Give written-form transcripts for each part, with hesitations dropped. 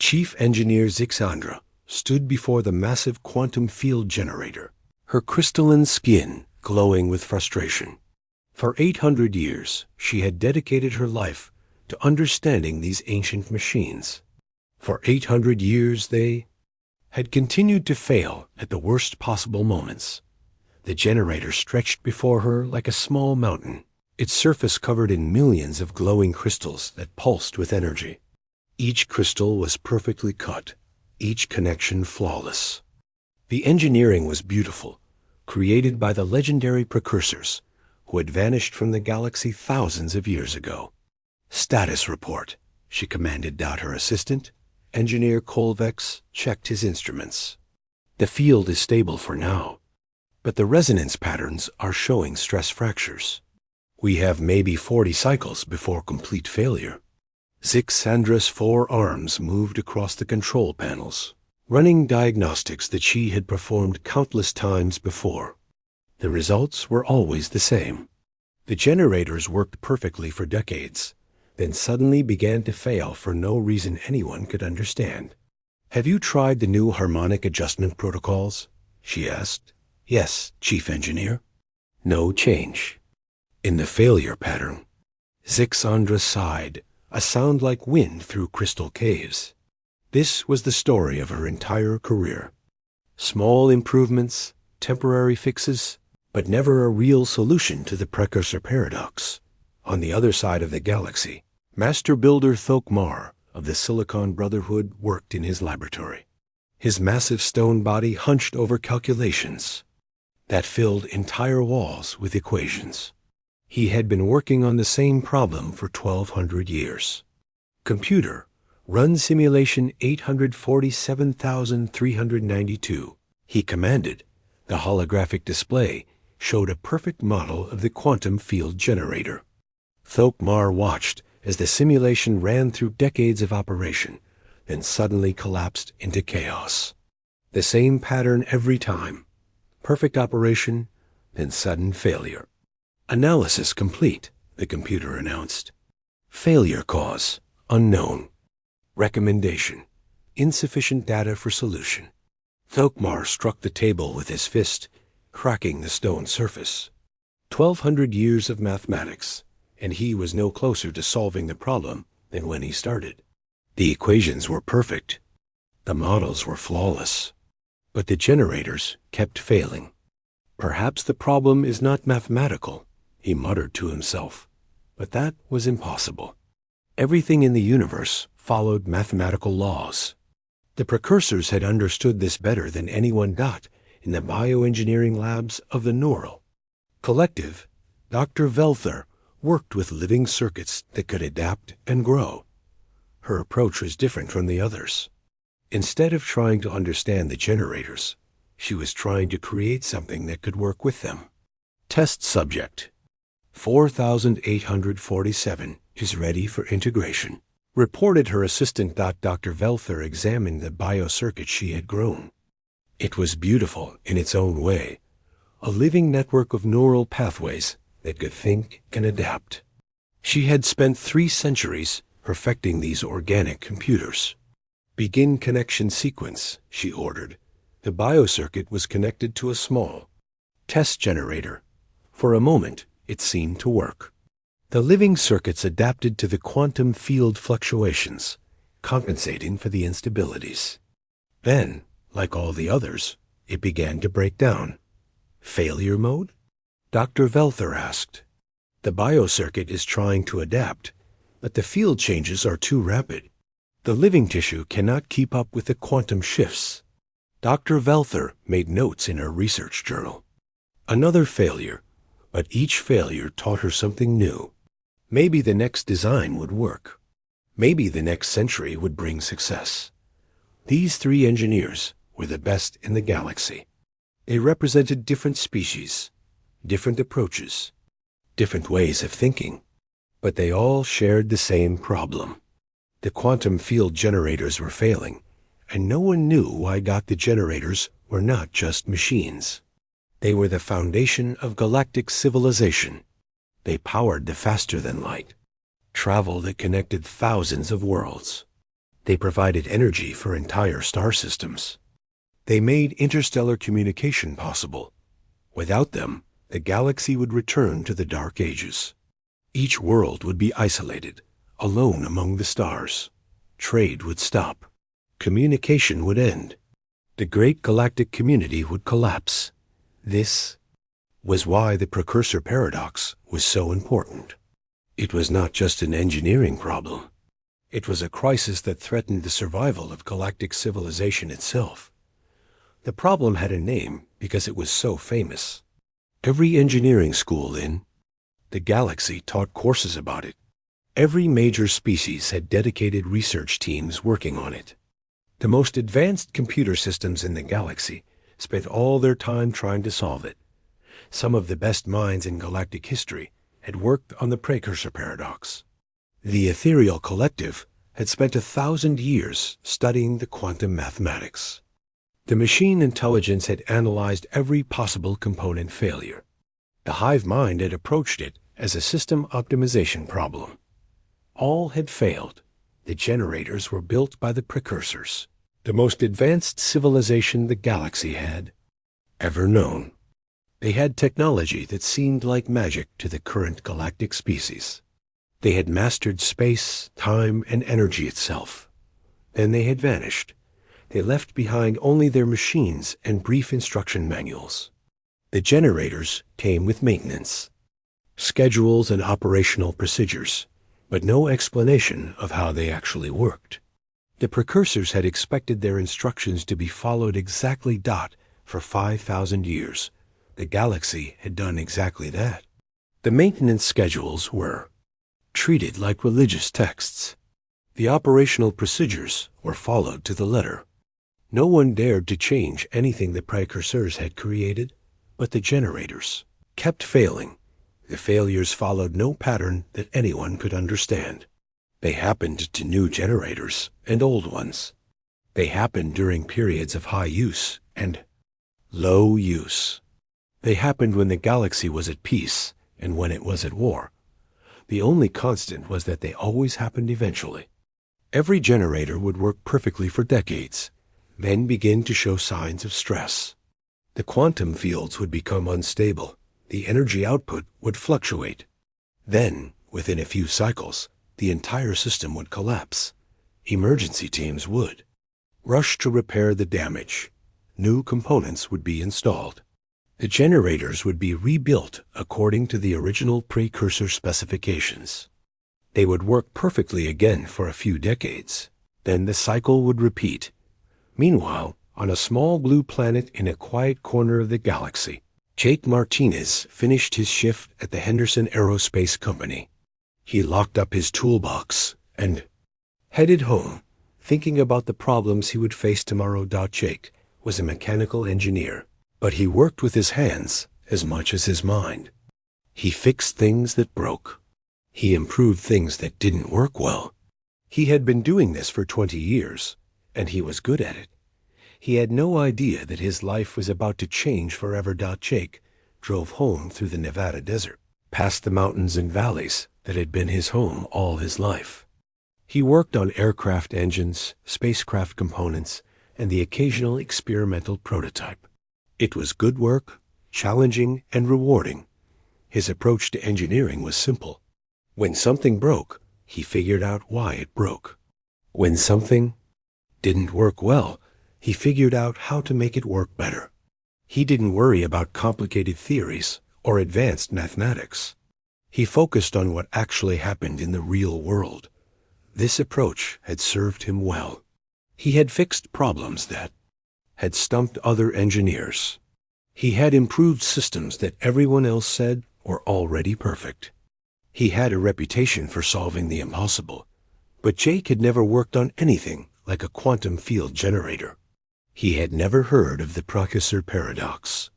Chief Engineer Zixandra stood before the massive quantum field generator, her crystalline skin glowing with frustration. For 800 years, she had dedicated her life to understanding these ancient machines. For 800 years, they had continued to fail at the worst possible moments. The generator stretched before her like a small mountain, its surface covered in millions of glowing crystals that pulsed with energy. Each crystal was perfectly cut, each connection flawless. The engineering was beautiful, created by the legendary precursors who had vanished from the galaxy thousands of years ago. "Status report," she commanded out her assistant. Engineer Colvex checked his instruments. "The field is stable for now, but the resonance patterns are showing stress fractures. We have maybe 40 cycles before complete failure." Zixandra's 4 arms moved across the control panels, running diagnostics that she had performed countless times before. The results were always the same. The generators worked perfectly for decades, then suddenly began to fail for no reason anyone could understand. "Have you tried the new harmonic adjustment protocols?" she asked. "Yes, Chief Engineer." No change. In the failure pattern, Zixandra sighed, a sound like wind through crystal caves. This was the story of her entire career. Small improvements, temporary fixes, but never a real solution to the precursor paradox. On the other side of the galaxy, Master Builder Thokmar of the Silicon Brotherhood worked in his laboratory. His massive stone body hunched over calculations that filled entire walls with equations. He had been working on the same problem for 1,200 years. "Computer, run simulation 847,392, he commanded. The holographic display showed a perfect model of the quantum field generator. Thokmar watched as the simulation ran through decades of operation, then suddenly collapsed into chaos. The same pattern every time. Perfect operation, then sudden failure. "Analysis complete," the computer announced. "Failure cause unknown. Recommendation: insufficient data for solution." Thokmar struck the table with his fist, cracking the stone surface. 1,200 years of mathematics, and he was no closer to solving the problem than when he started. The equations were perfect. The models were flawless. But the generators kept failing. "Perhaps the problem is not mathematical," he muttered to himself. But that was impossible. Everything in the universe followed mathematical laws. The precursors had understood this better than anyone got in the bioengineering labs of the Neural Collective. Dr. Velther worked with living circuits that could adapt and grow. Her approach was different from the others. Instead of trying to understand the generators, she was trying to create something that could work with them. Test subject 4847 is ready for integration, reported her assistant. Dr. Velther examined the biocircuit she had grown. It was beautiful in its own way, a living network of neural pathways that could think and adapt. She had spent 3 centuries perfecting these organic computers. "Begin connection sequence," she ordered. The biocircuit was connected to a small test generator. For a moment, it seemed to work. The living circuits adapted to the quantum field fluctuations, compensating for the instabilities. Then, like all the others, it began to break down. "Failure mode?" Dr. Velther asked. "The biocircuit is trying to adapt, but the field changes are too rapid. The living tissue cannot keep up with the quantum shifts." Dr. Velther made notes in her research journal. Another failure, but each failure taught her something new. Maybe the next design would work. Maybe the next century would bring success. These 3 engineers were the best in the galaxy. They represented different species, different approaches, different ways of thinking, but they all shared the same problem. The quantum field generators were failing, and no one knew why. The generators were not just machines. They were the foundation of galactic civilization. They powered the faster-than-light travel that connected thousands of worlds. They provided energy for entire star systems. They made interstellar communication possible. Without them, the galaxy would return to the Dark Ages. Each world would be isolated, alone among the stars. Trade would stop. Communication would end. The great galactic community would collapse. This was why the precursor paradox was so important. It was not just an engineering problem. It was a crisis that threatened the survival of galactic civilization itself. The problem had a name because it was so famous. Every engineering school in the galaxy taught courses about it. Every major species had dedicated research teams working on it. The most advanced computer systems in the galaxy spent all their time trying to solve it. Some of the best minds in galactic history had worked on the precursor paradox. The ethereal collective had spent 1,000 years studying the quantum mathematics. The machine intelligence had analyzed every possible component failure. The hive mind had approached it as a system optimization problem. All had failed. The generators were built by the precursors, the most advanced civilization the galaxy had ever known. They had technology that seemed like magic to the current galactic species. They had mastered space, time, and energy itself. Then they had vanished. They left behind only their machines and brief instruction manuals. The generators came with maintenance, schedules, and operational procedures, but no explanation of how they actually worked. The precursors had expected their instructions to be followed exactly for 5,000 years. The galaxy had done exactly that. The maintenance schedules were treated like religious texts. The operational procedures were followed to the letter. No one dared to change anything the precursors had created, but the generators kept failing. The failures followed no pattern that anyone could understand. They happened to new generators and old ones. They happened during periods of high use and low use. They happened when the galaxy was at peace and when it was at war. The only constant was that they always happened eventually. Every generator would work perfectly for decades, then begin to show signs of stress. The quantum fields would become unstable. The energy output would fluctuate. Then, within a few cycles, the entire system would collapse. Emergency teams would rush to repair the damage. New components would be installed. The generators would be rebuilt according to the original precursor specifications. They would work perfectly again for a few decades. Then the cycle would repeat. Meanwhile, on a small blue planet in a quiet corner of the galaxy, Jake Martinez finished his shift at the Henderson Aerospace Company. He locked up his toolbox and headed home, thinking about the problems he would face tomorrow. Jake was a mechanical engineer, but he worked with his hands as much as his mind. He fixed things that broke. He improved things that didn't work well. He had been doing this for 20 years, and he was good at it. He had no idea that his life was about to change forever. Jake drove home through the Nevada desert, past the mountains and valleys that had been his home all his life. He worked on aircraft engines, spacecraft components, and the occasional experimental prototype. It was good work, challenging, and rewarding. His approach to engineering was simple. When something broke, he figured out why it broke. When something didn't work well, he figured out how to make it work better. He didn't worry about complicated theories or advanced mathematics. He focused on what actually happened in the real world. This approach had served him well. He had fixed problems that had stumped other engineers. He had improved systems that everyone else said were already perfect. He had a reputation for solving the impossible, but Jake had never worked on anything like a quantum field generator. He had never heard of the precursor paradox.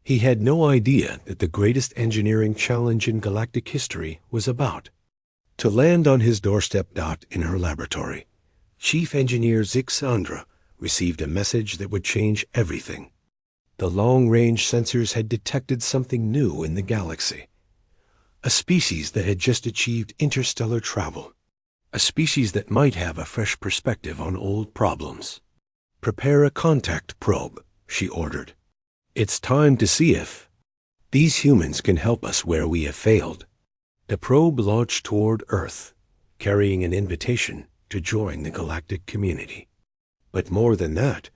He had no idea that the greatest engineering challenge in galactic history was about to land on his doorstep. In her laboratory, Chief Engineer Zixandra received a message that would change everything. The long-range sensors had detected something new in the galaxy, a species that had just achieved interstellar travel. a species that might have a fresh perspective on old problems. "Prepare a contact probe," she ordered. "It's time to see if these humans can help us where we have failed." The probe launched toward Earth, carrying an invitation to join the galactic community. But more than that,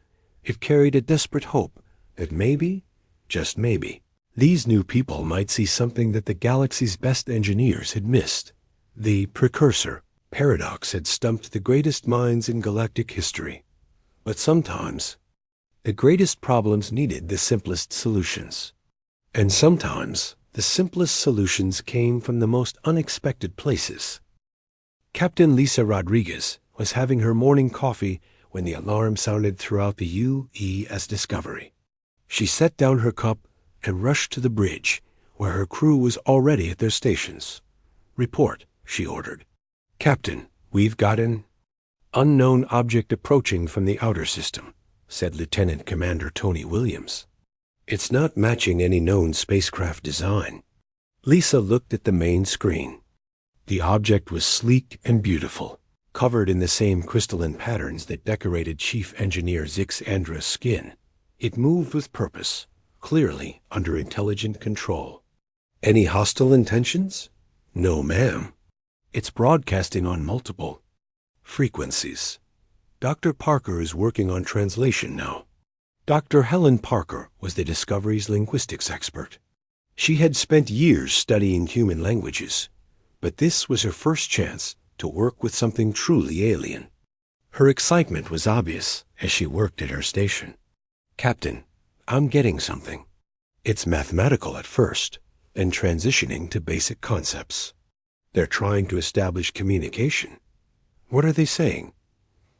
it carried a desperate hope that maybe, just maybe, these new people might see something that the galaxy's best engineers had missed. The precursor paradox had stumped the greatest minds in galactic history. But sometimes, the greatest problems needed the simplest solutions. And sometimes, the simplest solutions came from the most unexpected places. Captain Lisa Rodriguez was having her morning coffee when the alarm sounded throughout the UES Discovery. She set down her cup and rushed to the bridge, where her crew was already at their stations. "Report," she ordered. "Captain, we've got an unknown object approaching from the outer system," said Lieutenant Commander Tony Williams. "It's not matching any known spacecraft design." Lisa looked at the main screen. The object was sleek and beautiful, covered in the same crystalline patterns that decorated Chief Engineer Zixandra's skin. It moved with purpose, clearly under intelligent control. "Any hostile intentions?" "No, ma'am. It's broadcasting on multiple frequencies. Dr. Parker is working on translation now." Dr. Helen Parker was the Discovery's linguistics expert. She had spent years studying human languages, but this was her first chance to work with something truly alien. Her excitement was obvious as she worked at her station. "Captain, I'm getting something. It's mathematical at first, and transitioning to basic concepts. They're trying to establish communication." "What are they saying?"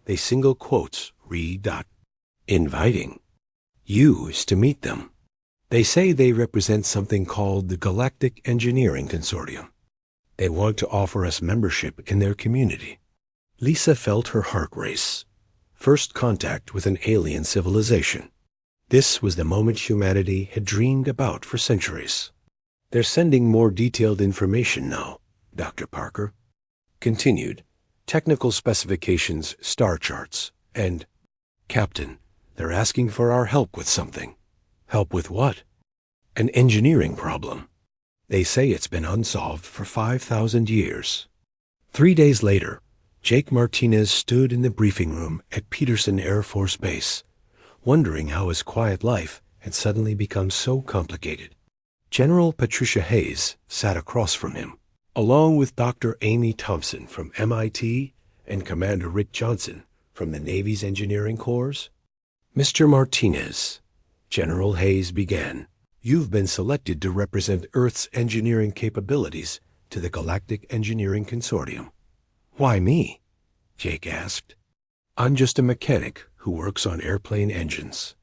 They single quotes read dot. "Inviting you is to meet them. They say they represent something called the Galactic Engineering Consortium. They want to offer us membership in their community." Lisa felt her heart race. First contact with an alien civilization. This was the moment humanity had dreamed about for centuries. "They're sending more detailed information now," Dr. Parker continued. "Technical specifications, star charts, and, Captain, they're asking for our help with something." "Help with what?" "An engineering problem. They say it's been unsolved for 5,000 years. 3 days later, Jake Martinez stood in the briefing room at Peterson Air Force Base, wondering how his quiet life had suddenly become so complicated. General Patricia Hayes sat across from him, along with Dr. Amy Thompson from MIT and Commander Rick Johnson from the Navy's Engineering Corps. "Mr. Martinez," General Hayes began, "you've been selected to represent Earth's engineering capabilities to the Galactic Engineering Consortium." "Why me?" Jake asked. "I'm just a mechanic who works on airplane engines."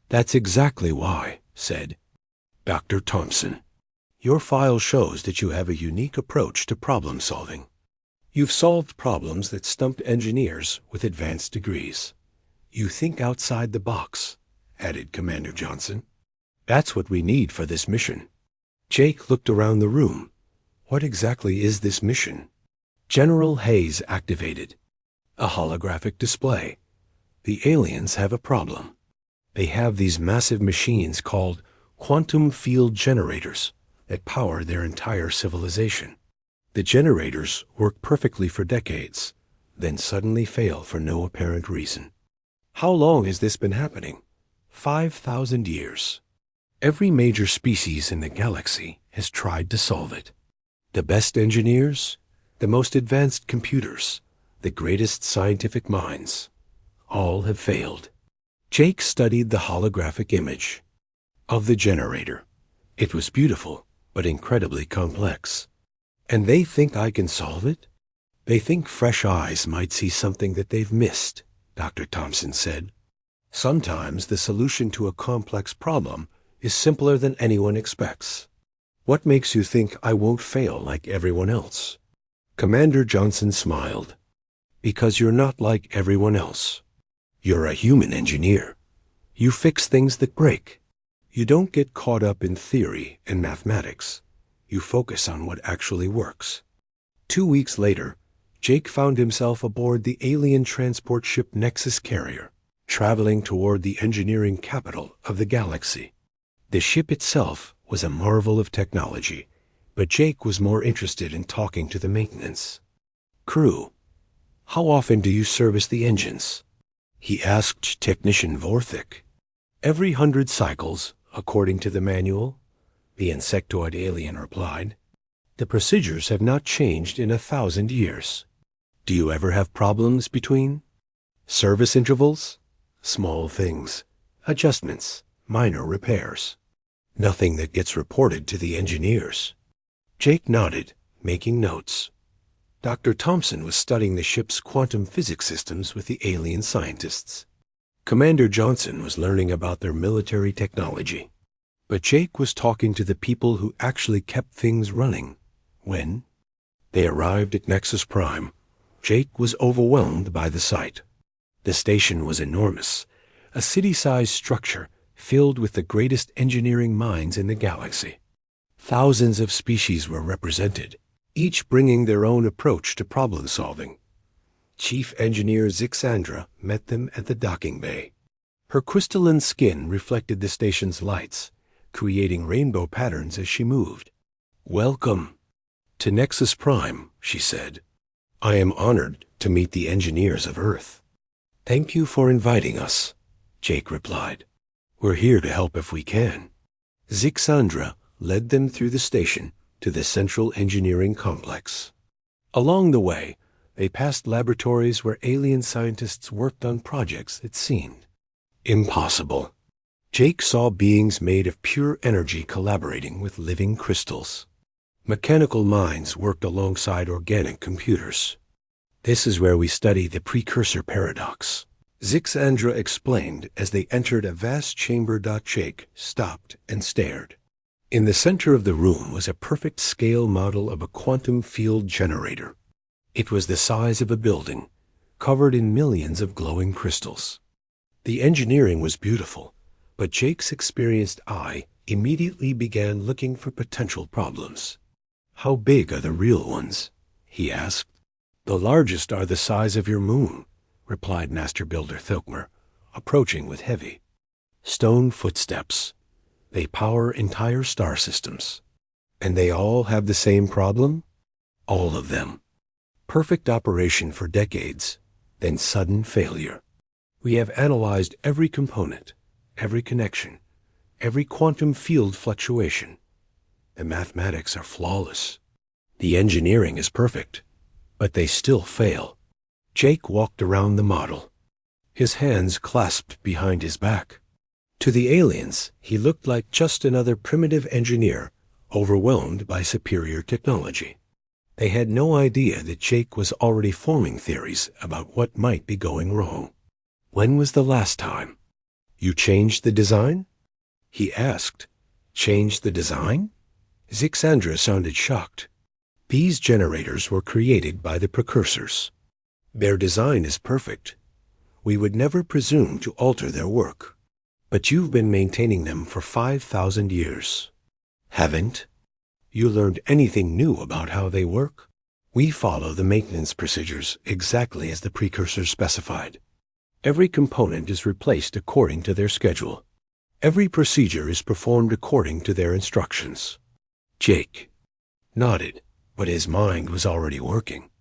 "That's exactly why," said Dr. Thompson. "Your file shows that you have a unique approach to problem solving. You've solved problems that stumped engineers with advanced degrees. You think outside the box," added Commander Johnson. "That's what we need for this mission." Jake looked around the room. What exactly is this mission? General Hayes activated a holographic display. The aliens have a problem. They have these massive machines called quantum field generators that power their entire civilization. The generators work perfectly for decades, then suddenly fail for no apparent reason. How long has this been happening? 5,000 years. Every major species in the galaxy has tried to solve it. The best engineers, the most advanced computers, the greatest scientific minds, all have failed. Jake studied the holographic image of the generator. It was beautiful, but incredibly complex. "And they think I can solve it?" "They think fresh eyes might see something that they've missed," Dr. Thompson said. "Sometimes the solution to a complex problem is simpler than anyone expects." "What makes you think I won't fail like everyone else?" Commander Johnson smiled. "Because you're not like everyone else. You're a human engineer. You fix things that break. You don't get caught up in theory and mathematics. You focus on what actually works." 2 weeks later, Jake found himself aboard the alien transport ship Nexus Carrier, traveling toward the engineering capital of the galaxy. The ship itself was a marvel of technology, but Jake was more interested in talking to the maintenance crew. "How often do you service the engines?" he asked Technician Vorthik. "Every 100 cycles, according to the manual," the insectoid alien replied. "The procedures have not changed in 1,000 years. Do you ever have problems between service intervals?" "Small things, adjustments, minor repairs. Nothing that gets reported to the engineers." Jake nodded, making notes. Dr. Thompson was studying the ship's quantum physics systems with the alien scientists. Commander Johnson was learning about their military technology. But Jake was talking to the people who actually kept things running. When they arrived at Nexus Prime, Jake was overwhelmed by the sight. The station was enormous, a city-sized structure filled with the greatest engineering minds in the galaxy. Thousands of species were represented, each bringing their own approach to problem-solving. Chief Engineer Zixandra met them at the docking bay. Her crystalline skin reflected the station's lights, creating rainbow patterns as she moved. "Welcome to Nexus Prime," she said. "I am honored to meet the engineers of Earth." "Thank you for inviting us," Jake replied. "We're here to help if we can." Zixandra led them through the station to the central engineering complex. Along the way, they passed laboratories where alien scientists worked on projects that seemed impossible. Jake saw beings made of pure energy collaborating with living crystals. Mechanical minds worked alongside organic computers. "This is where we study the precursor paradox," Zixandra explained as they entered a vast chamber. Jake stopped and stared. In the center of the room was a perfect scale model of a quantum field generator. It was the size of a building, covered in millions of glowing crystals. The engineering was beautiful, but Jake's experienced eye immediately began looking for potential problems. "How big are the real ones?" he asked. "The largest are the size of your moon," replied Master Builder Thilkmer, approaching with heavy stone footsteps. "They power entire star systems." "And they all have the same problem?" "All of them. Perfect operation for decades, then sudden failure. We have analyzed every component, every connection, every quantum field fluctuation. The mathematics are flawless. The engineering is perfect, but they still fail." Jake walked around the model, his hands clasped behind his back. To the aliens, he looked like just another primitive engineer, overwhelmed by superior technology. They had no idea that Jake was already forming theories about what might be going wrong. "When was the last time you changed the design?" he asked. "Changed the design?" Zixandra sounded shocked. "These generators were created by the precursors. Their design is perfect. We would never presume to alter their work. But you've been maintaining them for 5,000 years. Haven't you learned anything new about how they work?" "We follow the maintenance procedures exactly as the precursors specified. Every component is replaced according to their schedule. Every procedure is performed according to their instructions." Jake nodded, but his mind was already working.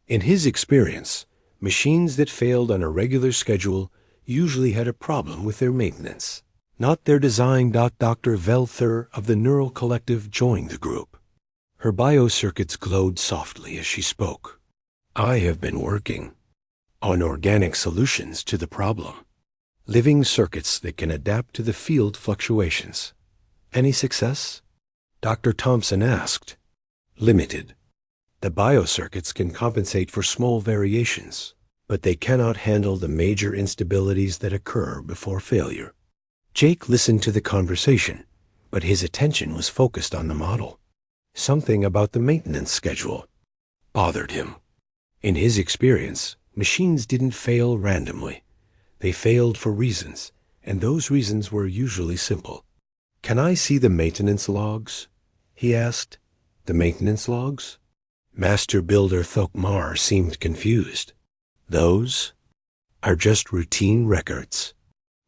In his experience, machines that failed on a regular schedule usually had a problem with their maintenance, not their design. Dr. Velther of the Neural Collective joined the group. Her biocircuits glowed softly as she spoke. "I have been working on organic solutions to the problem. Living circuits that can adapt to the field fluctuations. Any success?" Dr. Thompson asked. "Limited. The biocircuits can compensate for small variations, but they cannot handle the major instabilities that occur before failure." Jake listened to the conversation, but his attention was focused on the model. Something about the maintenance schedule bothered him. In his experience, machines didn't fail randomly. They failed for reasons, and those reasons were usually simple. "Can I see the maintenance logs?" he asked. "The maintenance logs?" Master Builder Thokmar seemed confused. Those are just routine records.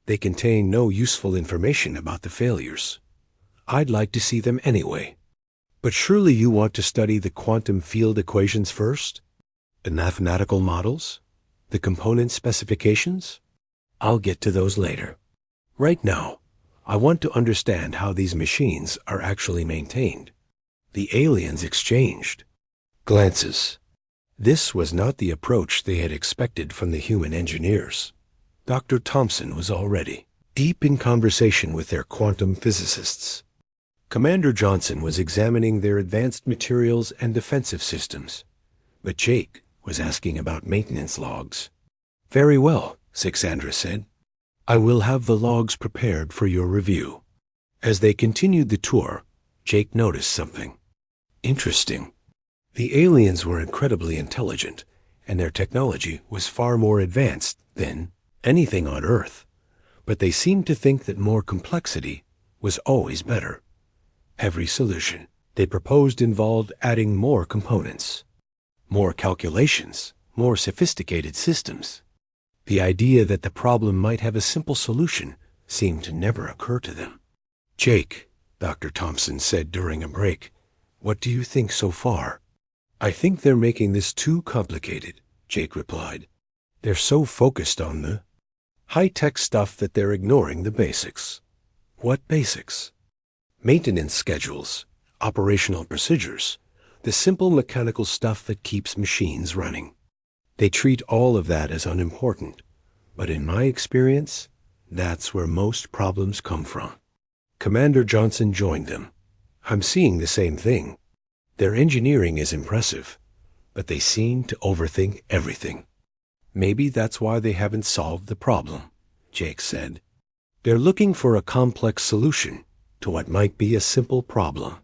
They contain no useful information about the failures. I'd like to see them anyway. But surely you want to study the quantum field equations first? The mathematical models? The component specifications? I'll get to those later. Right now, I want to understand how these machines are actually maintained. The aliens exchanged glances. This was not the approach they had expected from the human engineers. Dr. Thompson was already deep in conversation with their quantum physicists. Commander Johnson was examining their advanced materials and defensive systems, but Jake was asking about maintenance logs. Very well, Sixandra said. I will have the logs prepared for your review. As they continued the tour, Jake noticed something interesting. The aliens were incredibly intelligent, and their technology was far more advanced than anything on Earth. But they seemed to think that more complexity was always better. Every solution they proposed involved adding more components, more calculations, more sophisticated systems. The idea that the problem might have a simple solution seemed to never occur to them. Jake, Dr. Thompson said during a break, what do you think so far? I think they're making this too complicated, Jake replied. They're so focused on the high-tech stuff that they're ignoring the basics. What basics? Maintenance schedules, operational procedures, the simple mechanical stuff that keeps machines running. They treat all of that as unimportant, but in my experience, that's where most problems come from. Commander Johnson joined them. I'm seeing the same thing. Their engineering is impressive, but they seem to overthink everything. Maybe that's why they haven't solved the problem, Jake said. They're looking for a complex solution to what might be a simple problem.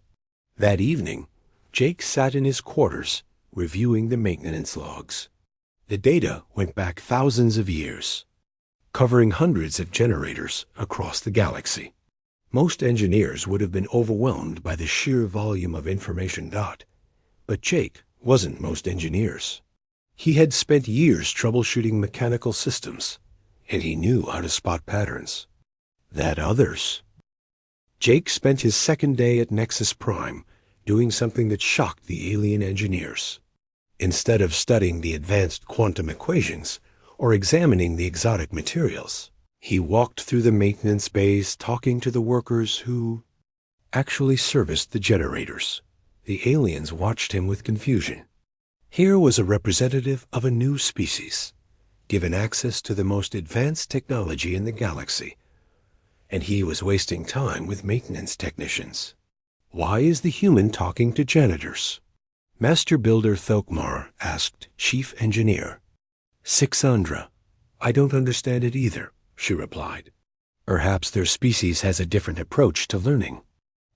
That evening, Jake sat in his quarters, reviewing the maintenance logs. The data went back thousands of years, covering hundreds of generators across the galaxy. Most engineers would have been overwhelmed by the sheer volume of information. But Jake wasn't most engineers. He had spent years troubleshooting mechanical systems, and he knew how to spot patterns that others. Jake spent his second day at Nexus Prime doing something that shocked the alien engineers. Instead of studying the advanced quantum equations or examining the exotic materials, he walked through the maintenance bays talking to the workers who actually serviced the generators. The aliens watched him with confusion. Here was a representative of a new species, given access to the most advanced technology in the galaxy, and he was wasting time with maintenance technicians. Why is the human talking to janitors? Master Builder Thokmar asked Chief Engineer. Sixandra, I don't understand it either, she replied. Perhaps their species has a different approach to learning.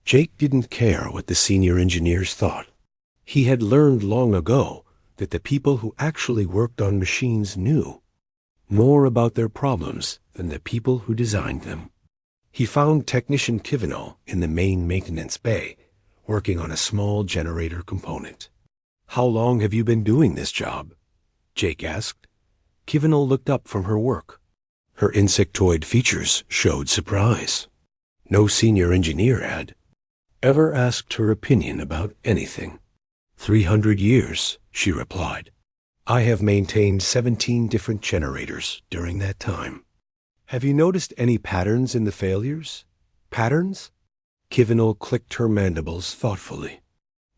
Jake didn't care what the senior engineers thought. He had learned long ago that the people who actually worked on machines knew more about their problems than the people who designed them. He found Technician Kivinal in the main maintenance bay, working on a small generator component. How long have you been doing this job? Jake asked. Kivinal looked up from her work. Her insectoid features showed surprise. No senior engineer had ever asked her opinion about anything. 300 years, she replied. I have maintained 17 different generators during that time. Have you noticed any patterns in the failures? Patterns? Kivinal clicked her mandibles thoughtfully.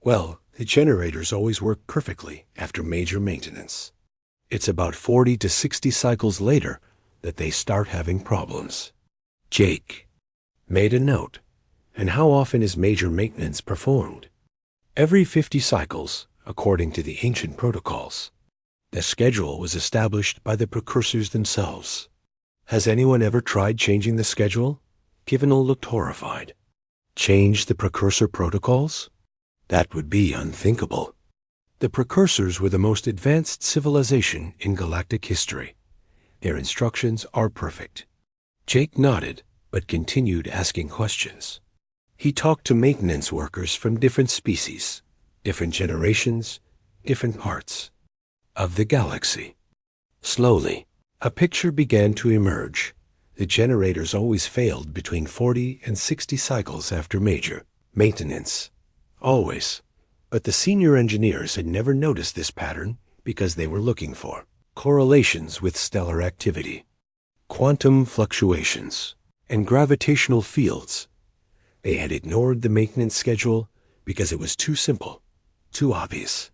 Well, the generators always work perfectly after major maintenance. It's about 40 to 60 cycles later that they start having problems. Jake made a note. And how often is major maintenance performed? Every 50 cycles, according to the ancient protocols. The schedule was established by the precursors themselves. Has anyone ever tried changing the schedule? Kivinal looked horrified. Change the precursor protocols? That would be unthinkable. The precursors were the most advanced civilization in galactic history. Their instructions are perfect. Jake nodded, but continued asking questions. He talked to maintenance workers from different species, different generations, different parts of the galaxy. Slowly, a picture began to emerge. The generators always failed between 40 and 60 cycles after major maintenance. Always. But the senior engineers had never noticed this pattern because they were looking for correlations with stellar activity, quantum fluctuations, and gravitational fields. They had ignored the maintenance schedule because it was too simple, too obvious.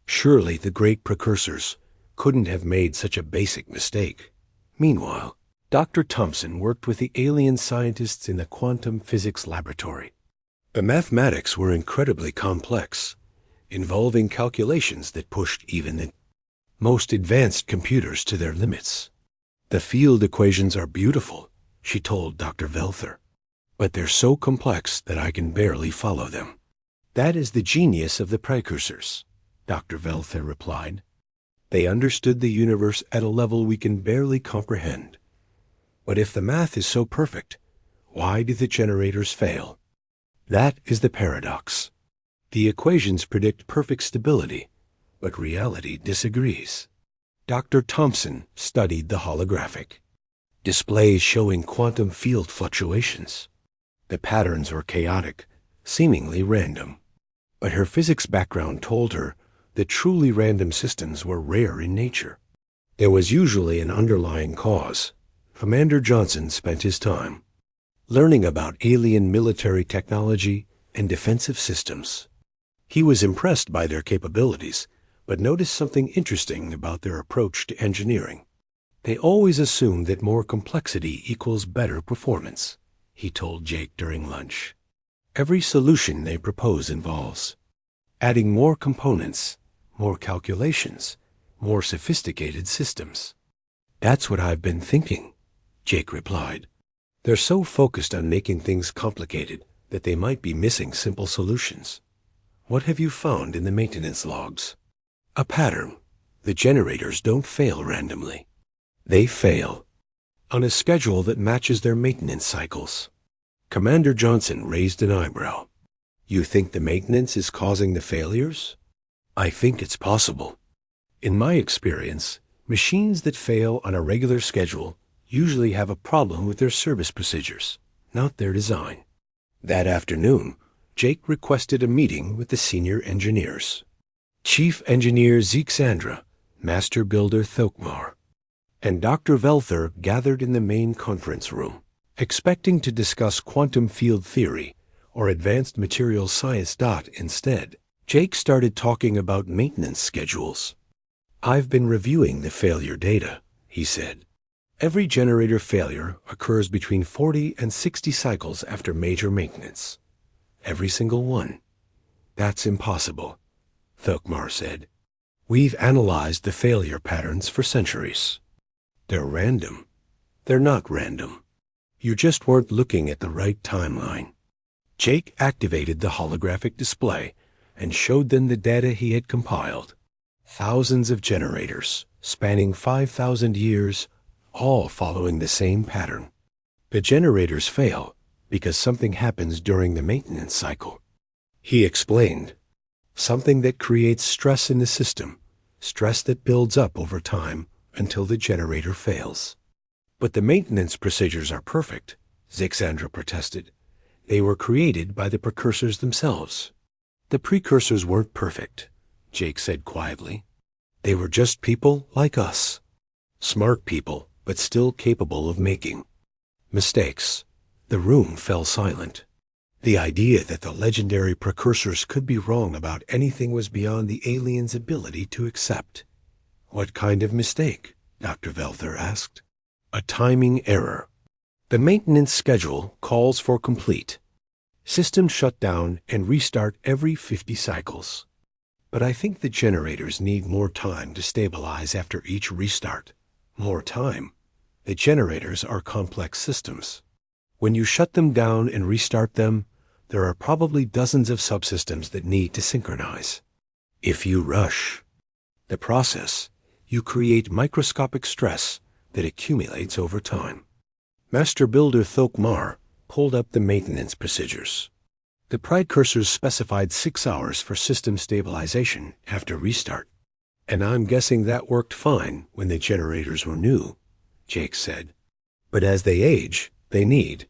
Surely the great precursors couldn't have made such a basic mistake. Meanwhile, Dr. Thompson worked with the alien scientists in the quantum physics laboratory. The mathematics were incredibly complex, involving calculations that pushed even the most advanced computers to their limits. The field equations are beautiful, she told Dr. Velther, but they're so complex that I can barely follow them. That is the genius of the precursors, Dr. Velther replied. They understood the universe at a level we can barely comprehend. But if the math is so perfect, why do the generators fail? That is the paradox. The equations predict perfect stability, but reality disagrees. Dr. Thompson studied the holographic displays showing quantum field fluctuations. The patterns were chaotic, seemingly random. But her physics background told her that truly random systems were rare in nature. There was usually an underlying cause. Commander Johnson spent his time learning about alien military technology and defensive systems. He was impressed by their capabilities, but noticed something interesting about their approach to engineering. They always assumed that more complexity equals better performance, he told Jake during lunch. Every solution they propose involves adding more components, more calculations, more sophisticated systems. That's what I've been thinking, Jake replied. They're so focused on making things complicated that they might be missing simple solutions. What have you found in the maintenance logs? A pattern. The generators don't fail randomly. They fail on a schedule that matches their maintenance cycles. Commander Johnson raised an eyebrow. You think the maintenance is causing the failures? I think it's possible. In my experience, machines that fail on a regular schedule usually have a problem with their service procedures, not their design. That afternoon, Jake requested a meeting with the senior engineers. Chief Engineer Zixandra, Master Builder Thokmar, and Dr. Velther gathered in the main conference room, expecting to discuss quantum field theory or advanced materials science. Instead, Jake started talking about maintenance schedules. I've been reviewing the failure data, he said. Every generator failure occurs between 40 and 60 cycles after major maintenance. Every single one. That's impossible, Thokmar said. We've analyzed the failure patterns for centuries. They're random. They're not random. You just weren't looking at the right timeline. Jake activated the holographic display and showed them the data he had compiled. Thousands of generators, spanning 5,000 years, all following the same pattern. The generators fail because something happens during the maintenance cycle. He explained, something that creates stress in the system, stress that builds up over time until the generator fails. But the maintenance procedures are perfect, Zixandra protested. They were created by the precursors themselves. The precursors weren't perfect, Jake said quietly. They were just people like us. Smart people, but still capable of making mistakes. The room fell silent. The idea that the legendary precursors could be wrong about anything was beyond the aliens' ability to accept. What kind of mistake? Dr. Velther asked. A timing error. The maintenance schedule calls for complete. Systems shut down and restart every 50 cycles. But I think the generators need more time to stabilize after each restart. More time. The generators are complex systems. When you shut them down and restart them, there are probably dozens of subsystems that need to synchronize. If you rush the process, you create microscopic stress that accumulates over time. Master Builder Thokmar pulled up the maintenance procedures. The precursors specified 6 hours for system stabilization after restart. And I'm guessing that worked fine when the generators were new, Jake said. But as they age, they need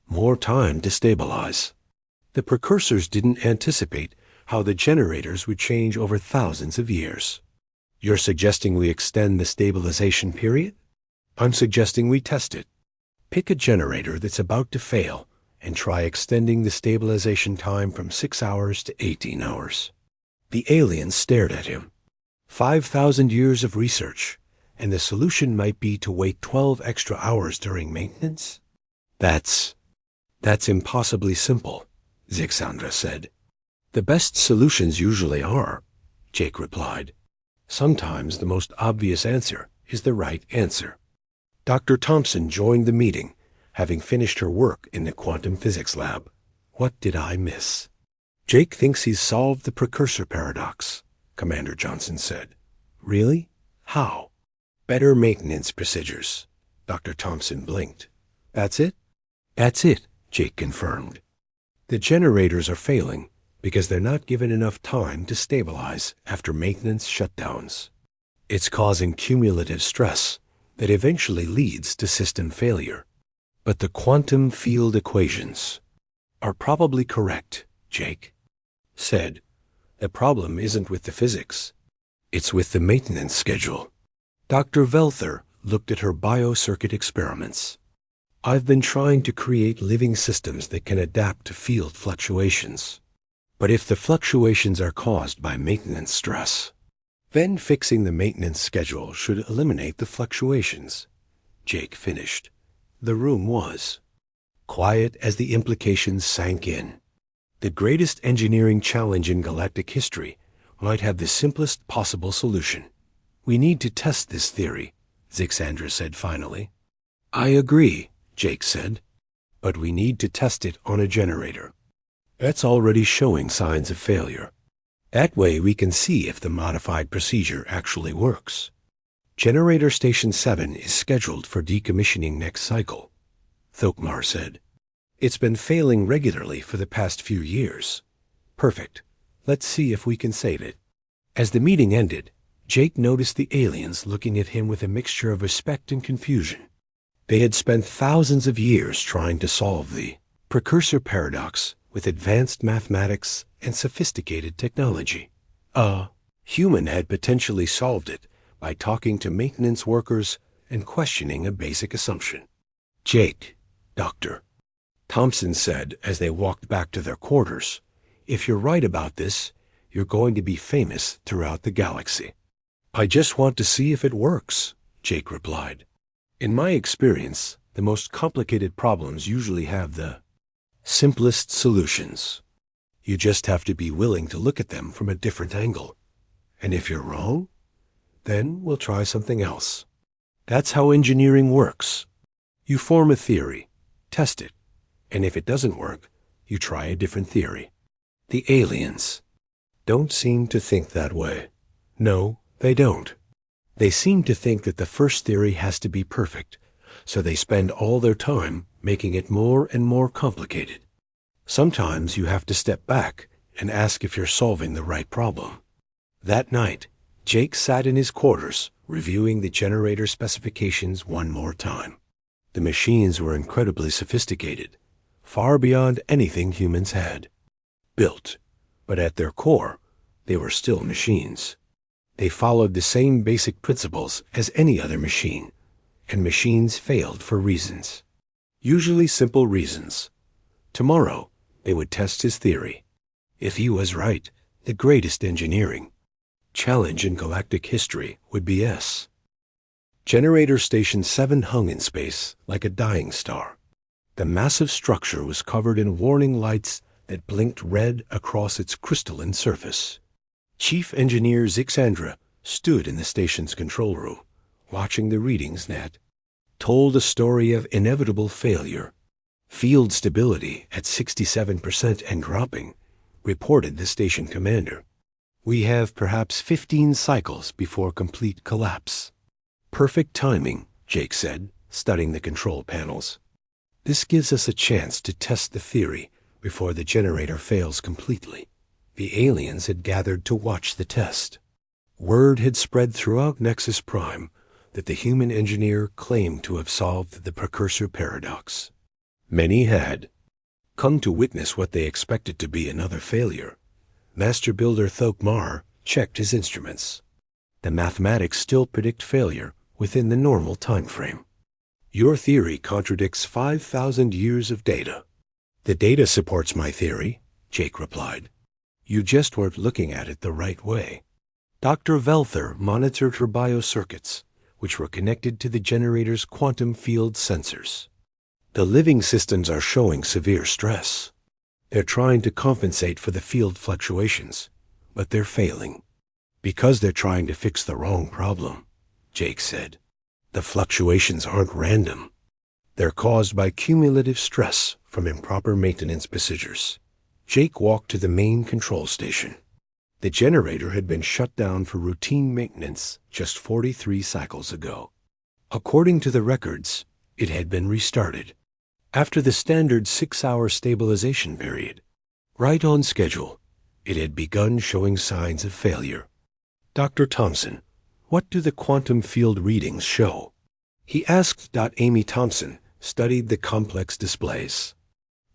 more time to stabilize. The precursors didn't anticipate how the generators would change over thousands of years. You're suggesting we extend the stabilization period? I'm suggesting we test it. Pick a generator that's about to fail and try extending the stabilization time from 6 hours to 18 hours. The alien stared at him. 5,000 years of research, and the solution might be to wait 12 extra hours during maintenance? That's impossibly simple, Zixandra said. The best solutions usually are, Jake replied. Sometimes the most obvious answer is the right answer. Dr. Thompson joined the meeting, having finished her work in the quantum physics lab. What did I miss? Jake thinks he's solved the precursor paradox, Commander Johnson said. Really? How? Better maintenance procedures. Dr. Thompson blinked. That's it? That's it, Jake confirmed. The generators are failing because they're not given enough time to stabilize after maintenance shutdowns. It's causing cumulative stress that eventually leads to system failure. But the quantum field equations are probably correct, Jake said. The problem isn't with the physics. It's with the maintenance schedule. Dr. Velther looked at her biocircuit experiments. I've been trying to create living systems that can adapt to field fluctuations. But if the fluctuations are caused by maintenance stress, then fixing the maintenance schedule should eliminate the fluctuations. Jake finished. The room was quiet as the implications sank in. The greatest engineering challenge in galactic history might have the simplest possible solution. We need to test this theory, Zixandra said finally. I agree, Jake said, but we need to test it on a generator. That's already showing signs of failure. That way we can see if the modified procedure actually works. Generator Station 7 is scheduled for decommissioning next cycle, Thokmar said. It's been failing regularly for the past few years. Perfect. Let's see if we can save it. As the meeting ended, Jake noticed the aliens looking at him with a mixture of respect and confusion. They had spent thousands of years trying to solve the precursor paradox with advanced mathematics and sophisticated technology. A human had potentially solved it by talking to maintenance workers and questioning a basic assumption. Jake, Doctor Thompson said as they walked back to their quarters, if you're right about this, you're going to be famous throughout the galaxy. I just want to see if it works, Jake replied. In my experience, the most complicated problems usually have the simplest solutions. You just have to be willing to look at them from a different angle. And if you're wrong, then we'll try something else. That's how engineering works. You form a theory, test it, and if it doesn't work, you try a different theory. The aliens don't seem to think that way. No, they don't. They seem to think that the first theory has to be perfect, so they spend all their time making it more and more complicated. Sometimes you have to step back and ask if you're solving the right problem. That night, Jake sat in his quarters, reviewing the generator specifications one more time. The machines were incredibly sophisticated, far beyond anything humans had built, but at their core, they were still machines. They followed the same basic principles as any other machine, and machines failed for reasons. Usually simple reasons. Tomorrow, they would test his theory. If he was right, the greatest engineering challenge in galactic history would be S. Generator Station 7 hung in space like a dying star. The massive structure was covered in warning lights that blinked red across its crystalline surface. Chief Engineer Zixandra stood in the station's control room, watching the readings net, told a story of inevitable failure. Field stability at 67% and dropping, reported the station commander. We have perhaps 15 cycles before complete collapse. Perfect timing, Jake said, studying the control panels. This gives us a chance to test the theory before the generator fails completely. The aliens had gathered to watch the test. Word had spread throughout Nexus Prime that the human engineer claimed to have solved the precursor paradox. Many had come to witness what they expected to be another failure. Master Builder Thokmar checked his instruments. The mathematics still predict failure within the normal time frame. Your theory contradicts 5,000 years of data. The data supports my theory, Jake replied. You just weren't looking at it the right way. Dr. Velther monitored her biocircuits, which were connected to the generator's quantum field sensors. The living systems are showing severe stress. They're trying to compensate for the field fluctuations, but they're failing. Because they're trying to fix the wrong problem, Jake said. The fluctuations aren't random. They're caused by cumulative stress from improper maintenance procedures. Jake walked to the main control station. The generator had been shut down for routine maintenance just 43 cycles ago. According to the records, it had been restarted after the standard 6-hour stabilization period. Right on schedule, it had begun showing signs of failure. Dr. Thompson, what do the quantum field readings show? He asked. Amy Thompson studied the complex displays.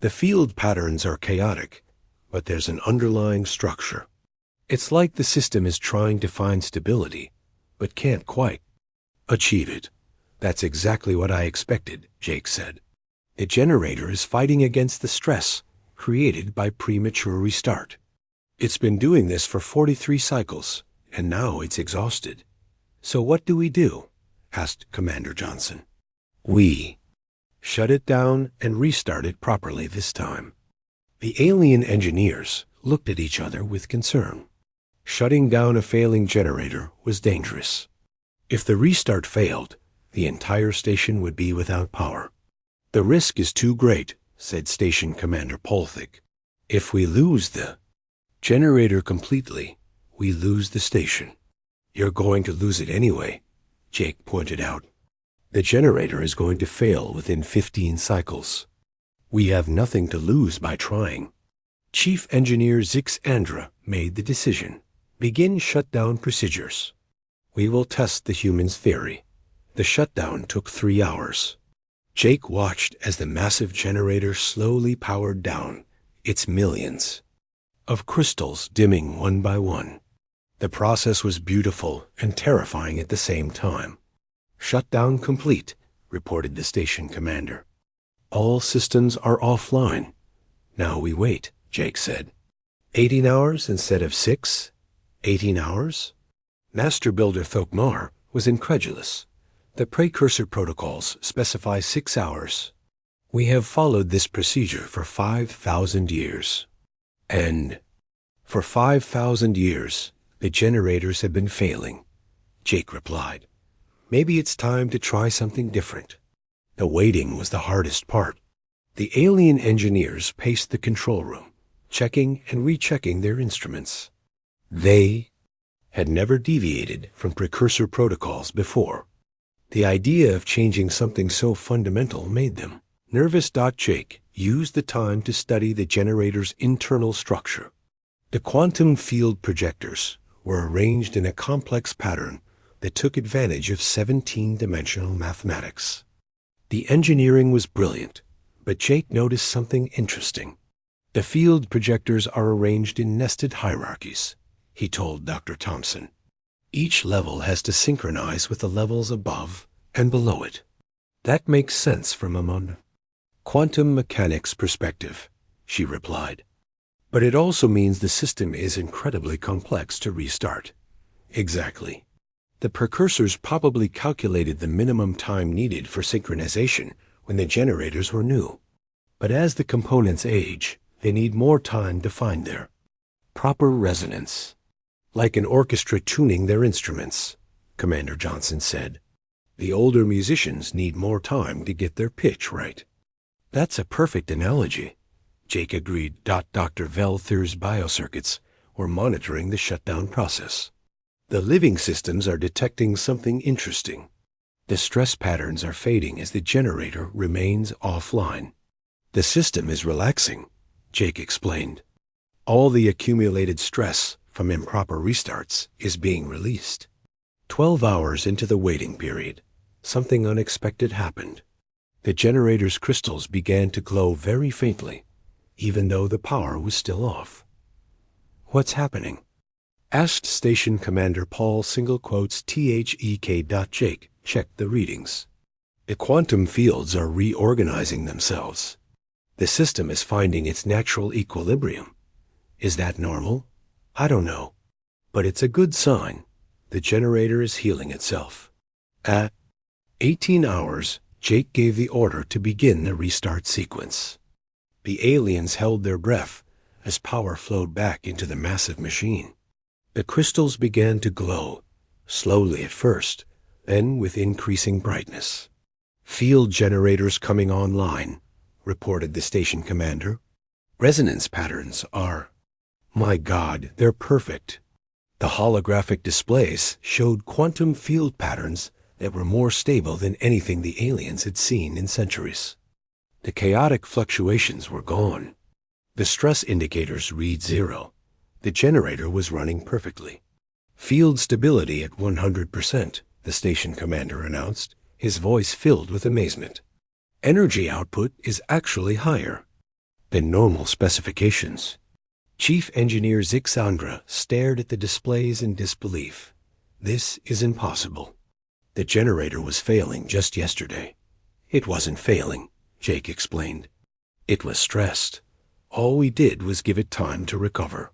The field patterns are chaotic, but there's an underlying structure. It's like the system is trying to find stability, but can't quite achieve it. That's exactly what I expected, Jake said. The generator is fighting against the stress created by premature restart. It's been doing this for 43 cycles, and now it's exhausted. So what do we do? Asked Commander Johnson. We shut it down and restart it properly this time. The alien engineers looked at each other with concern. Shutting down a failing generator was dangerous. If the restart failed, the entire station would be without power. The risk is too great, said Station Commander Polthik. If we lose the generator completely, we lose the station. You're going to lose it anyway, Jake pointed out. The generator is going to fail within 15 cycles. We have nothing to lose by trying. Chief Engineer Zix Andra made the decision. Begin shutdown procedures. We will test the human's theory. The shutdown took 3 hours. Jake watched as the massive generator slowly powered down, its millions of crystals dimming one by one. The process was beautiful and terrifying at the same time. Shutdown complete, reported the station commander. All systems are offline. Now we wait, Jake said. 18 hours instead of 6? 18 hours? Master Builder Thokmar was incredulous. The precursor protocols specify 6 hours. We have followed this procedure for 5,000 years. And for 5,000 years, the generators have been failing, Jake replied. Maybe it's time to try something different. The waiting was the hardest part. The alien engineers paced the control room, checking and rechecking their instruments. They had never deviated from precursor protocols before. The idea of changing something so fundamental made them nervous. Jake used the time to study the generator's internal structure. The quantum field projectors were arranged in a complex pattern that took advantage of 17-dimensional mathematics. The engineering was brilliant, but Jake noticed something interesting. The field projectors are arranged in nested hierarchies, he told Dr. Thompson. Each level has to synchronize with the levels above and below it. That makes sense from a quantum mechanics perspective, she replied. But it also means the system is incredibly complex to restart. Exactly. The precursors probably calculated the minimum time needed for synchronization when the generators were new. But as the components age, they need more time to find their proper resonance. Like an orchestra tuning their instruments, Commander Johnson said. The older musicians need more time to get their pitch right. That's a perfect analogy, Jake agreed. Dr. Velther's biocircuits were monitoring the shutdown process. The living systems are detecting something interesting. The stress patterns are fading as the generator remains offline. The system is relaxing, Jake explained. All the accumulated stress from improper restarts is being released. 12 hours into the waiting period, something unexpected happened. The generator's crystals began to glow very faintly, even though the power was still off. "What's happening?" asked Station Commander Paul "THEK." Jake checked the readings. "The quantum fields are reorganizing themselves. The system is finding its natural equilibrium. Is that normal? I don't know. But it's a good sign. The generator is healing itself." At 18 hours, Jake gave the order to begin the restart sequence. The aliens held their breath as power flowed back into the massive machine. The crystals began to glow, slowly at first, then with increasing brightness. "Field generators coming online," reported the station commander. "Resonance patterns are... My God, they're perfect." The holographic displays showed quantum field patterns that were more stable than anything the aliens had seen in centuries. The chaotic fluctuations were gone. The stress indicators read 0. The generator was running perfectly. "Field stability at 100%, the station commander announced, his voice filled with amazement. "Energy output is actually higher than normal specifications." Chief Engineer Zixandra stared at the displays in disbelief. "This is impossible. The generator was failing just yesterday." "It wasn't failing," Jake explained. "It was stressed. All we did was give it time to recover."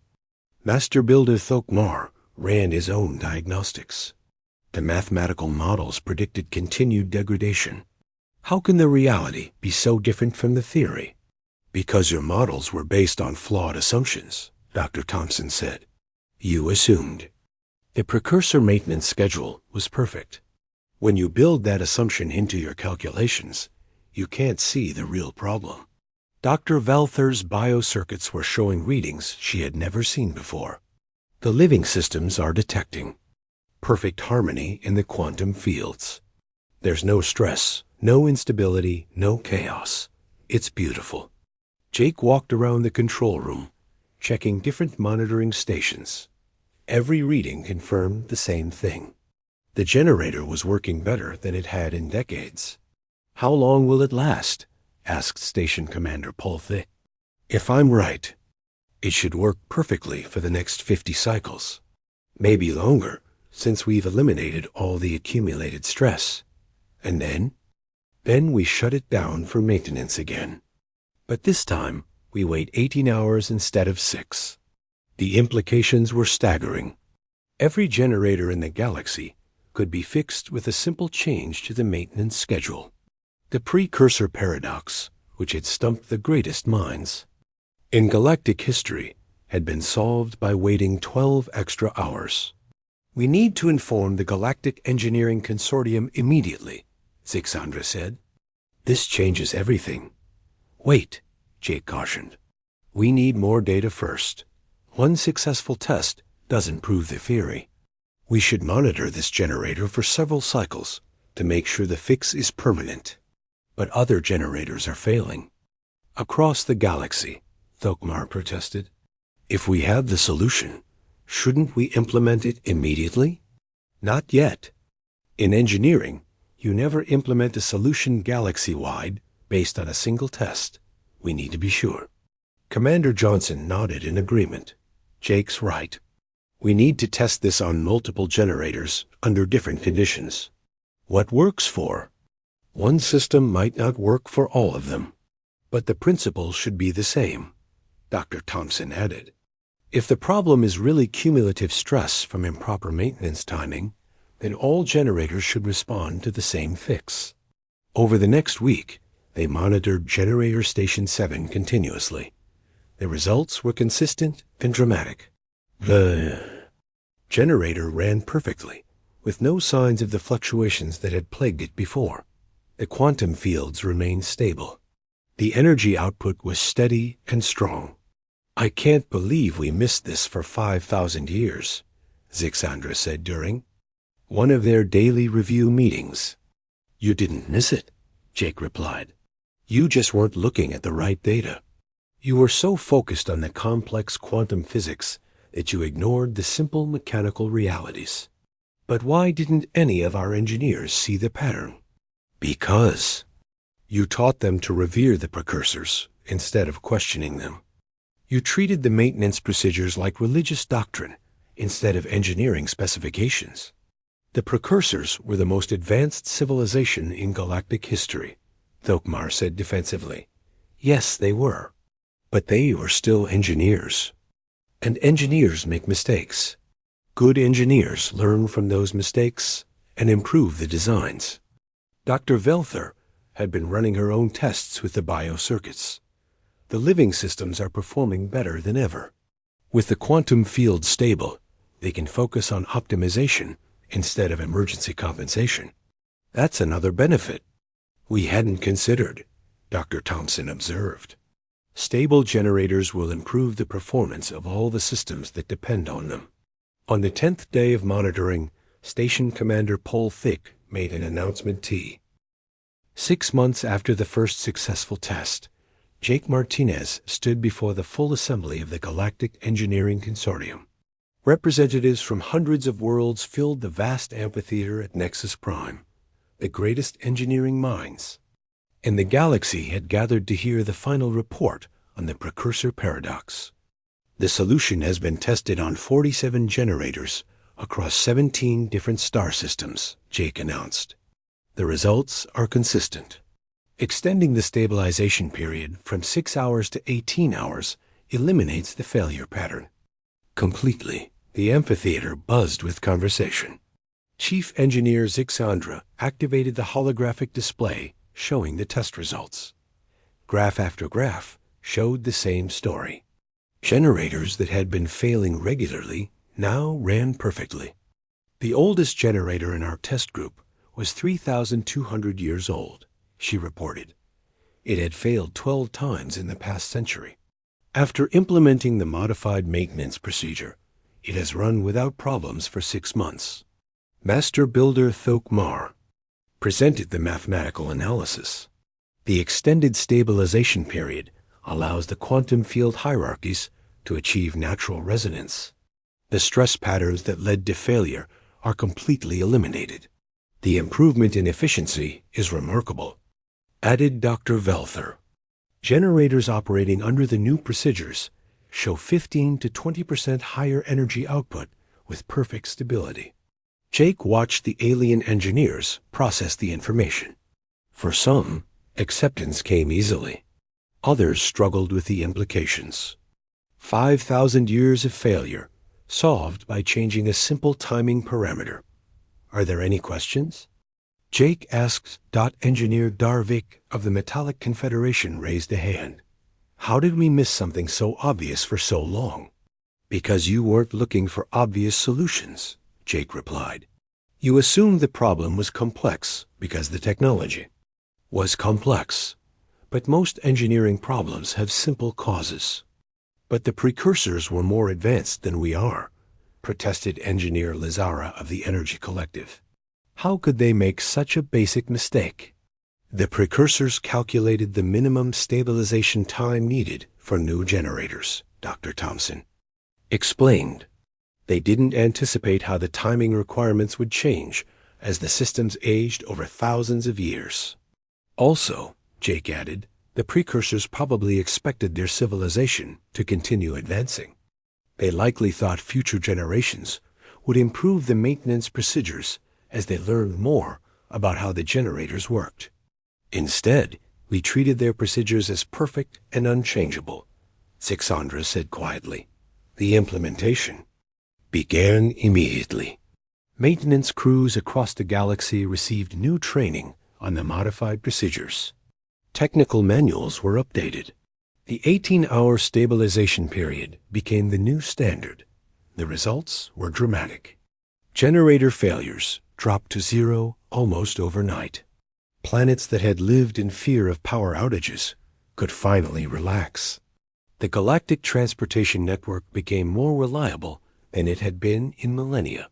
Master Builder Thokmar ran his own diagnostics. The mathematical models predicted continued degradation. "How can the reality be so different from the theory?" "Because your models were based on flawed assumptions," Dr. Thompson said. "You assumed." The precursor maintenance schedule was perfect. When you build that assumption into your calculations, you can't see the real problem. Dr. Valther's biocircuits were showing readings she had never seen before. The living systems are detecting perfect harmony in the quantum fields. There's no stress, no instability, no chaos. It's beautiful. Jake walked around the control room, checking different monitoring stations. Every reading confirmed the same thing. The generator was working better than it had in decades. "How long will it last?" asked Station Commander Paul Thick. "If I'm right, it should work perfectly for the next 50 cycles. Maybe longer, since we've eliminated all the accumulated stress. And then we shut it down for maintenance again. But this time, we wait 18 hours instead of 6. The implications were staggering. Every generator in the galaxy could be fixed with a simple change to the maintenance schedule. The precursor paradox, which had stumped the greatest minds in galactic history, had been solved by waiting 12 extra hours. "We need to inform the Galactic Engineering Consortium immediately," Zixandra said. "This changes everything." "Wait," Jake cautioned. "We need more data first. One successful test doesn't prove the theory. We should monitor this generator for several cycles to make sure the fix is permanent." "But other generators are failing." "Across the galaxy," Thokmar protested. "If we have the solution, shouldn't we implement it immediately?" "Not yet. In engineering, you never implement a solution galaxy-wide based on a single test. We need to be sure." Commander Johnson nodded in agreement. "Jake's right. We need to test this on multiple generators under different conditions. What works for one system might not work for all of them, but the principle should be the same," Dr. Thompson added. "If the problem is really cumulative stress from improper maintenance timing, then all generators should respond to the same fix." Over the next week, they monitored Generator Station 7 continuously. The results were consistent and dramatic. The generator ran perfectly, with no signs of the fluctuations that had plagued it before. The quantum fields remained stable. The energy output was steady and strong. "I can't believe we missed this for 5,000 years, Zixandra said during one of their daily review meetings. "You didn't miss it," Jake replied. "You just weren't looking at the right data. You were so focused on the complex quantum physics that you ignored the simple mechanical realities. But why didn't any of our engineers see the pattern? Because you taught them to revere the precursors instead of questioning them. You treated the maintenance procedures like religious doctrine instead of engineering specifications. The precursors were the most advanced civilization in galactic history, Thokmar said defensively. Yes, they were. But they were still engineers. And engineers make mistakes. Good engineers learn from those mistakes and improve the designs. Dr. Velther had been running her own tests with the biocircuits. The living systems are performing better than ever. With the quantum field stable, they can focus on optimization instead of emergency compensation. That's another benefit we hadn't considered, Dr. Thompson observed. Stable generators will improve the performance of all the systems that depend on them. On the 10th day of monitoring, Station Commander Paul Thick made an announcement T. 6 months after the first successful test, Jake Martinez stood before the full assembly of the Galactic Engineering Consortium. Representatives from hundreds of worlds filled the vast amphitheater at Nexus Prime, the greatest engineering minds. And the galaxy had gathered to hear the final report on the precursor paradox. The solution has been tested on 47 generators across 17 different star systems, Jake announced. The results are consistent. Extending the stabilization period from 6 hours to 18 hours eliminates the failure pattern. Completely, the amphitheater buzzed with conversation. Chief Engineer Zixandra activated the holographic display showing the test results. Graph after graph showed the same story. Generators that had been failing regularly now ran perfectly. The oldest generator in our test group was 3,200 years old, she reported. It had failed 12 times in the past century. After implementing the modified maintenance procedure, it has run without problems for 6 months. Master Builder Thokmar presented the mathematical analysis. The extended stabilization period allows the quantum field hierarchies to achieve natural resonance. The stress patterns that led to failure are completely eliminated. The improvement in efficiency is remarkable, added Dr. Velther. Generators operating under the new procedures show 15 to 20% higher energy output with perfect stability. Jake watched the alien engineers process the information. For some, acceptance came easily. Others struggled with the implications. 5,000 years of failure, solved by changing a simple timing parameter. Are there any questions? Jake asked. Engineer Darvik of the Metallic Confederation raised a hand. How did we miss something so obvious for so long? Because you weren't looking for obvious solutions, Jake replied. You assumed the problem was complex because the technology was complex. But most engineering problems have simple causes. But the precursors were more advanced than we are, protested Engineer Lazara of the Energy Collective. How could they make such a basic mistake? The precursors calculated the minimum stabilization time needed for new generators, Dr. Thompson explained. They didn't anticipate how the timing requirements would change as the systems aged over thousands of years. Also, Jake added, the precursors probably expected their civilization to continue advancing. They likely thought future generations would improve the maintenance procedures as they learned more about how the generators worked. Instead, we treated their procedures as perfect and unchangeable, Zixandra said quietly. The implementation began immediately. Maintenance crews across the galaxy received new training on the modified procedures. Technical manuals were updated. The 18-hour stabilization period became the new standard. The results were dramatic. Generator failures dropped to zero almost overnight. Planets that had lived in fear of power outages could finally relax. The galactic transportation network became more reliable than it had been in millennia.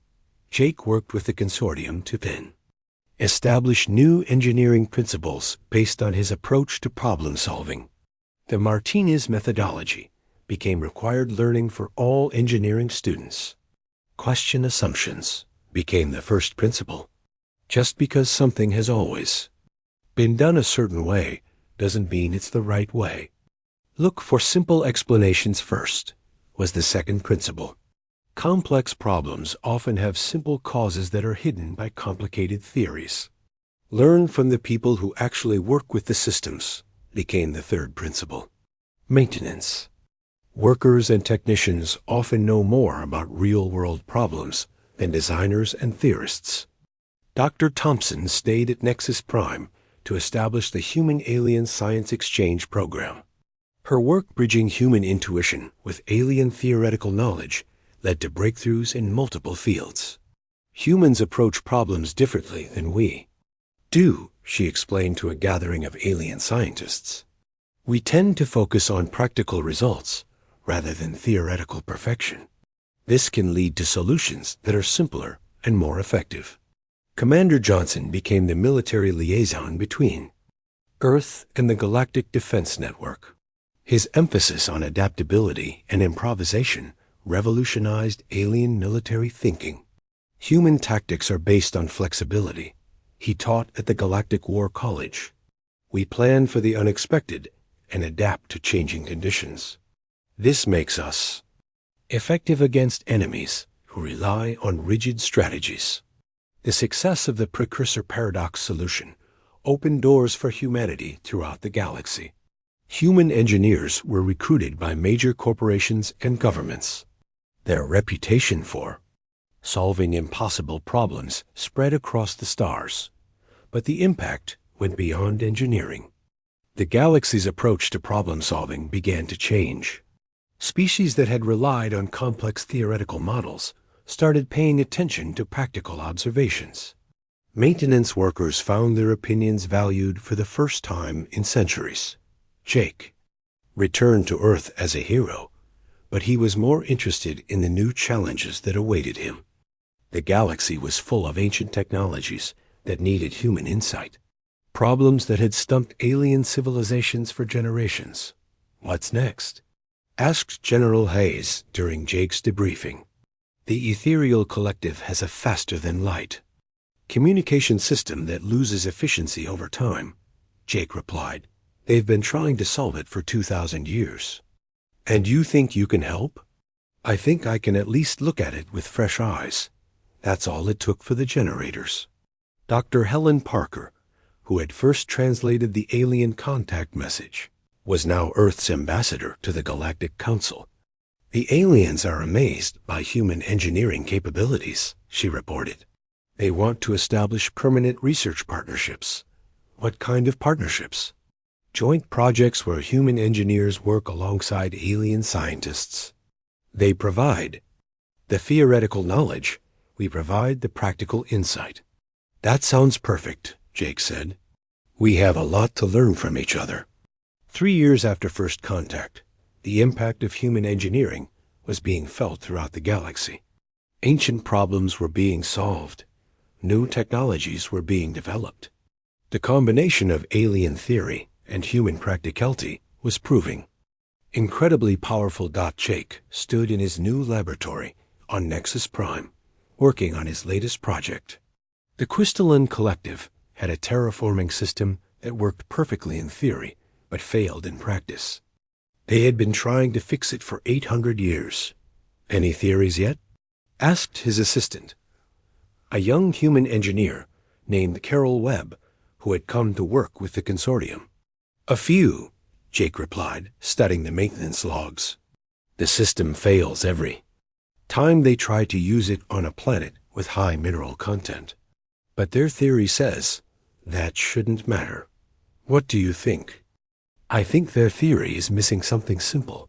Jake worked with the consortium to then establish new engineering principles based on his approach to problem solving. The Martinez methodology became required learning for all engineering students. Question assumptions became the first principle. Just because something has always been done a certain way doesn't mean it's the right way. Look for simple explanations first, was the second principle. Complex problems often have simple causes that are hidden by complicated theories. Learn from the people who actually work with the systems became the third principle. Maintenance. Workers and technicians often know more about real-world problems than designers and theorists. Dr. Thompson stayed at Nexus Prime to establish the Human-Alien Science Exchange Program. Her work bridging human intuition with alien theoretical knowledge led to breakthroughs in multiple fields. Humans approach problems differently than we do, she explained to a gathering of alien scientists. We tend to focus on practical results rather than theoretical perfection. This can lead to solutions that are simpler and more effective. Commander Johnson became the military liaison between Earth and the Galactic Defense Network. His emphasis on adaptability and improvisation revolutionized alien military thinking. Human tactics are based on flexibility. He taught at the Galactic War College. We plan for the unexpected and adapt to changing conditions. This makes us effective against enemies who rely on rigid strategies. The success of the precursor paradox solution opened doors for humanity throughout the galaxy. Human engineers were recruited by major corporations and governments. Their reputation for solving impossible problems spread across the stars, but the impact went beyond engineering. The galaxy's approach to problem-solving began to change. Species that had relied on complex theoretical models started paying attention to practical observations. Maintenance workers found their opinions valued for the first time in centuries. Jake returned to Earth as a hero, but he was more interested in the new challenges that awaited him. The galaxy was full of ancient technologies that needed human insight, problems that had stumped alien civilizations for generations. What's next? Asked General Hayes during Jake's debriefing. The ethereal collective has a faster-than-light communication system that loses efficiency over time, Jake replied. They've been trying to solve it for 2,000 years. And you think you can help? I think I can at least look at it with fresh eyes. That's all it took for the generators. Dr. Helen Parker, who had first translated the alien contact message, was now Earth's ambassador to the Galactic Council. The aliens are amazed by human engineering capabilities, she reported. They want to establish permanent research partnerships. What kind of partnerships? Joint projects where human engineers work alongside alien scientists. They provide the theoretical knowledge. We provide the practical insight. That sounds perfect, Jake said. We have a lot to learn from each other. 3 years after first contact, the impact of human engineering was being felt throughout the galaxy. Ancient problems were being solved. New technologies were being developed. The combination of alien theory and human practicality was proving incredibly powerful. Jake stood in his new laboratory on Nexus Prime, working on his latest project. The Crystalline Collective had a terraforming system that worked perfectly in theory, but failed in practice. They had been trying to fix it for 800 years. Any theories yet? Asked his assistant, a young human engineer named Carol Webb, who had come to work with the consortium. A few, Jake replied, studying the maintenance logs. The system fails every time they try to use it on a planet with high mineral content. But their theory says that shouldn't matter. What do you think? I think their theory is missing something simple.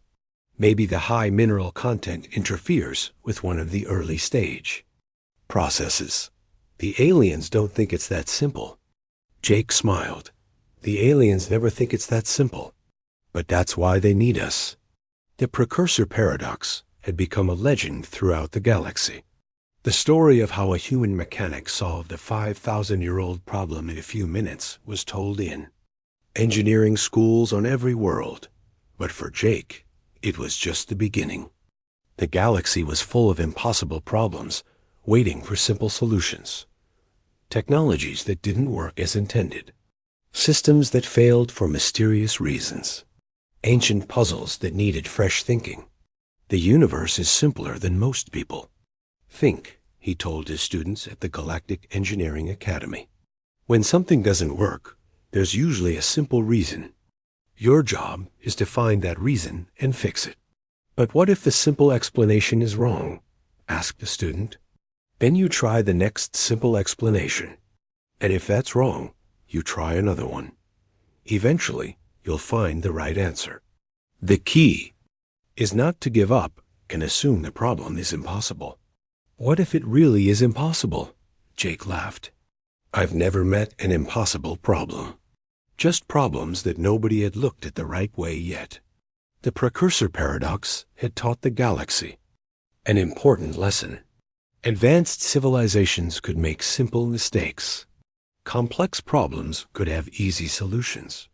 Maybe the high mineral content interferes with one of the early stage processes. The aliens don't think it's that simple. Jake smiled. The aliens never think it's that simple. But that's why they need us. The precursor paradox had become a legend throughout the galaxy. The story of how a human mechanic solved a 5,000-year-old problem in a few minutes was told in engineering schools on every world. But for Jake, it was just the beginning. The galaxy was full of impossible problems, waiting for simple solutions. Technologies that didn't work as intended. Systems that failed for mysterious reasons. Ancient puzzles that needed fresh thinking. The universe is simpler than most people think, he told his students at the Galactic Engineering Academy. When something doesn't work, there's usually a simple reason. Your job is to find that reason and fix it. But what if the simple explanation is wrong? Asked the student. Then you try the next simple explanation. And if that's wrong, you try another one. Eventually, you'll find the right answer. The key is not to give up and assume the problem is impossible. What if it really is impossible? Jake laughed. I've never met an impossible problem. Just problems that nobody had looked at the right way yet. The precursor paradox had taught the galaxy an important lesson. Advanced civilizations could make simple mistakes. Complex problems could have easy solutions.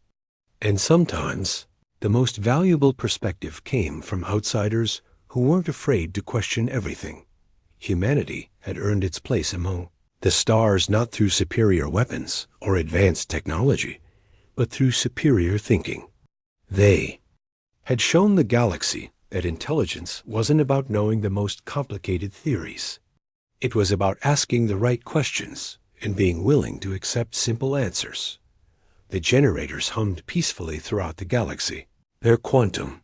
And sometimes, the most valuable perspective came from outsiders who weren't afraid to question everything. Humanity had earned its place among the stars not through superior weapons or advanced technology, but through superior thinking. They had shown the galaxy that intelligence wasn't about knowing the most complicated theories. It was about asking the right questions and being willing to accept simple answers. The generators hummed peacefully throughout the galaxy, their quantum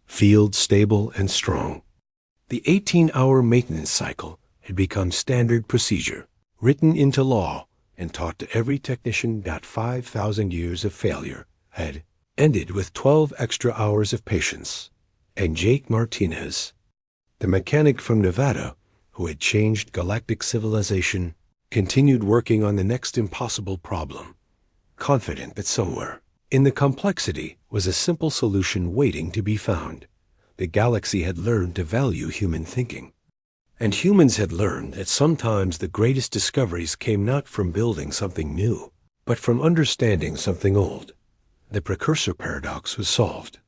field stable and strong. The 18-hour maintenance cycle had become standard procedure, written into law and taught to every technician that 5,000 years of failure had ended with 12 extra hours of patience. And Jake Martinez, the mechanic from Nevada who had changed galactic civilization, continued working on the next impossible problem, confident that somewhere in the complexity was a simple solution waiting to be found. The galaxy had learned to value human thinking. And humans had learned that sometimes the greatest discoveries came not from building something new, but from understanding something old. The precursor paradox was solved.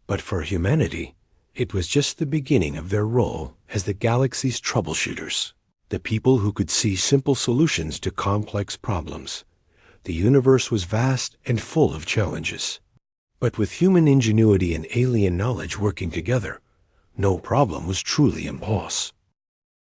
But for humanity, it was just the beginning of their role as the galaxy's troubleshooters, the people who could see simple solutions to complex problems. The universe was vast and full of challenges. But with human ingenuity and alien knowledge working together, no problem was truly impossible.